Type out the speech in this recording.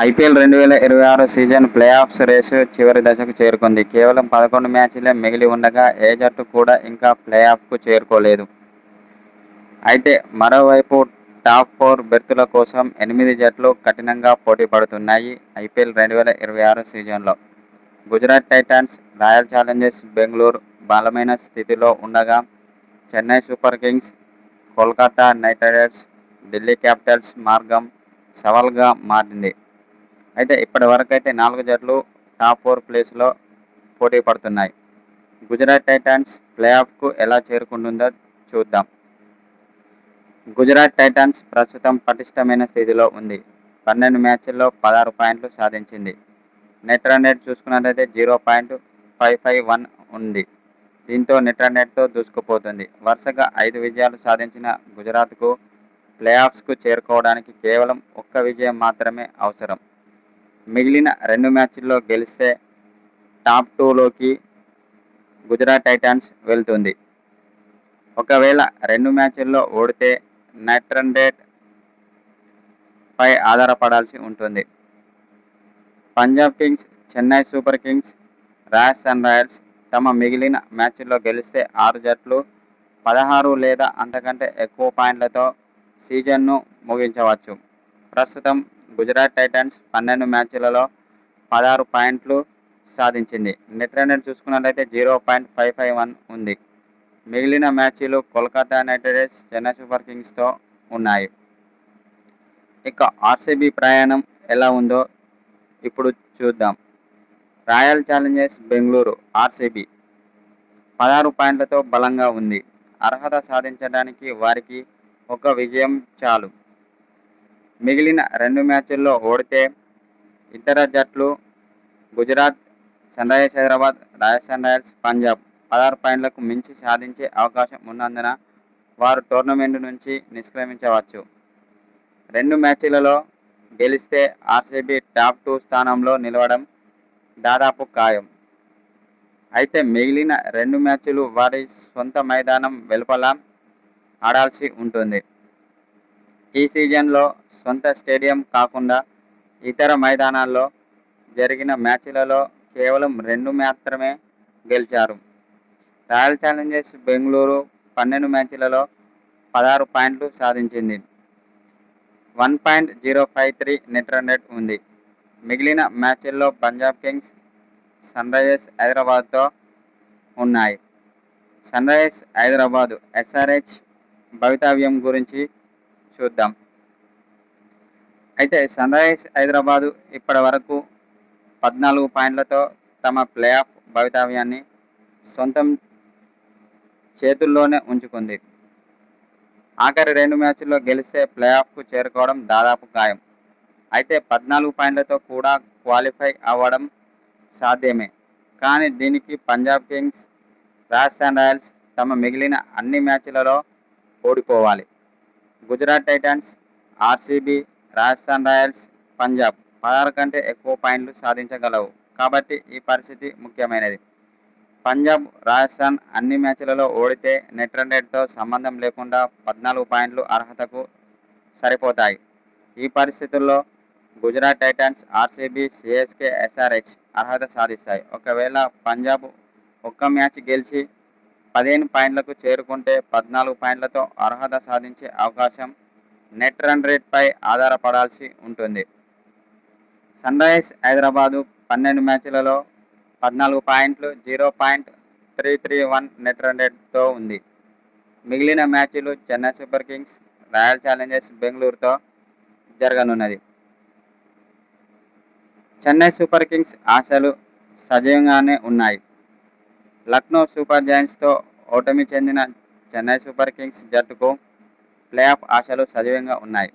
IPL 2026 season play offs race చివరి దశకు చేరుకుంది. కేవలం 11 మ్యాచ్లే మిగిలి ఉండగా ఏ జట్టు కూడా ఇంకా ప్లే ఆఫ్కు చేరుకోలేదు. అయితే మరోవైపు టాప్ 4 బెర్తుల కోసం 8 జట్లు కఠినంగా పోటీ పడుతున్నాయి. ఐపీఎల్ 2026 సీజన్లో Gujarat Titans, royal Challengers Bengaluru బలమైన స్థితిలో ఉండగా Chennai Super Kings, Kolkata Knight riders, Delhi Capitals మార్గం సవాల్గా మారింది. అయితే ఇప్పటివరకైతే 4 జట్లు టాప్ 4 ప్లేస్లో పోటీ పడుతున్నాయి. గుజరాత్ టైటాన్స్ ప్లే ఆఫ్కు ఎలా చేరుకుంటుందో చూద్దాం. గుజరాత్ టైటాన్స్ ప్రస్తుతం పటిష్టమైన స్థితిలో ఉంది. 12 మ్యాచ్ల్లో 16 పాయింట్లు సాధించింది. నెట్ రన్ రేట్ చూసుకున్నట్లయితే 0.551 ఉంది. దీంతో నెట్ రన్ రేట్తో దూసుకుపోతుంది. వరుసగా 5 విజయాలు సాధించిన గుజరాత్కు ప్లే ఆఫ్స్కు చేరుకోవడానికి కేవలం ఒక్క విజయం మాత్రమే అవసరం. మిగిలిన 2 మ్యాచ్ల్లో గెలిస్తే టాప్ 2లోకి గుజరాత్ టైటాన్స్ వెళ్తుంది. ఒకవేళ 2 మ్యాచ్ల్లో ఓడితే నెట్ రన్ రేట్ పై ఆధారపడాల్సి ఉంటుంది. Punjab Kings, Chennai Super Kings, Rajasthan Royals తమ మిగిలిన మ్యాచ్ల్లో గెలిస్తే 6 జట్లు 16 లేదా అంతకంటే ఎక్కువ పాయింట్లతో సీజన్ను ముగించవచ్చు. ప్రస్తుతం గుజరాత్ టైటాన్స్ 12 మ్యాచ్లలో 16 పాయింట్లు సాధించింది. నెట్ రన్ రేట్ చూసుకున్నట్లయితే 0.551 ఉంది. మిగిలిన మ్యాచ్లు Kolkata Knight Riders, Chennai Super కింగ్స్తో ఉన్నాయి. ఇక ఆర్సీబీ ప్రయాణం ఎలా ఉందో ఇప్పుడు చూద్దాం. రాయల్ ఛాలెంజర్స్ బెంగళూరు ఆర్సీబీ 16 పాయింట్లతో బలంగా ఉంది. అర్హత సాధించడానికి వారికి ఒక విజయం చాలు. మిగిలిన 2 మ్యాచ్ల్లో ఓడితే ఇతర జట్లు గుజరాత్, సన్రైజర్స్ హైదరాబాద్, రాజస్థాన్ రాయల్స్, పంజాబ్ 16 పాయింట్లకు మించి సాధించే అవకాశం ఉన్నందున వారు టోర్నమెంటు నుంచి నిష్క్రమించవచ్చు. 2 మ్యాచ్లలో గెలిస్తే ఆర్సీబీ టాప్ 2 స్థానంలో నిలవడం దాదాపు ఖాయం. అయితే మిగిలిన 2 మ్యాచ్లు వారి సొంత మైదానం వెలుపల ఆడాల్సి ఉంటుంది. ఈ సీజన్లో సొంత స్టేడియం కాకుండా ఇతర మైదానాల్లో జరిగిన మ్యాచ్లలో కేవలం 2 మాత్రమే గెలిచారు. రాయల్ ఛాలెంజర్స్ బెంగళూరు 12 మ్యాచ్లలో 16 పాయింట్లు సాధించింది. 1.053 నెట్ రన్ రేట్ ఉంది. మిగిలిన మ్యాచ్ల్లో పంజాబ్ కింగ్స్, సన్రైజర్స్ హైదరాబాద్తో ఉన్నాయి. సన్రైజర్స్ హైదరాబాద్ ఎస్ఆర్హెచ్ భవితవ్యం గురించి చూద్దాం. అయితే సన్రైజర్స్ హైదరాబాద్ ఇప్పటి వరకు 14 పాయింట్లతో తమ ప్లే ఆఫ్ భవితవ్యాన్ని సొంతం చేతుల్లోనే ఉంచుకుంది. ఆఖరి 2 మ్యాచ్ల్లో గెలిస్తే ప్లే ఆఫ్కు చేరుకోవడం దాదాపు ఖాయం. అయితే 14 పాయింట్లతో కూడా క్వాలిఫై అవ్వడం సాధ్యమే. కానీ దీనికి పంజాబ్ కింగ్స్, రాజస్థాన్ రాయల్స్ తమ మిగిలిన అన్ని మ్యాచ్లలో ఓడిపోవాలి. Gujarat Titans, RCB, Rajasthan Royals, Punjab 16 కంటే ఎక్కువ పాయింట్లు సాధించగలవు. కాబట్టి ఈ పరిస్థితి ముఖ్యమైనది. పంజాబ్, రాజస్థాన్ అన్ని మ్యాచ్లలో ఓడితే నెట్ రన్ రేట్తో సంబంధం లేకుండా 14 పాయింట్లు అర్హతకు సరిపోతాయి. ఈ పరిస్థితుల్లో Gujarat Titans, RCB, CSK, SRH అర్హత సాధిస్తాయి. ఒకవేళ పంజాబ్ ఒక్క మ్యాచ్ గెలిచి 15 పాయింట్లకు చేరుకుంటే 14 పాయింట్లతో అర్హత సాధించే అవకాశం నెట్ రన్ రేట్పై ఆధారపడాల్సి ఉంటుంది. సన్రైజర్స్ హైదరాబాద్ 12 మ్యాచ్లలో 14 పాయింట్లు 0.331 నెట్ రన్ రేట్తో ఉంది. మిగిలిన మ్యాచ్లు Chennai Super Kings, Royal Challengers బెంగళూరుతో జరగనున్నది. చెన్నై సూపర్ కింగ్స్ ఆశలు సజీవంగానే ఉన్నాయి. లక్నో సూపర్ జైంట్స్తో ఓటమి చెందిన చెన్నై సూపర్ కింగ్స్ జట్టుకు ప్లే ఆఫ్ ఆశలు సజీవంగా ఉన్నాయి.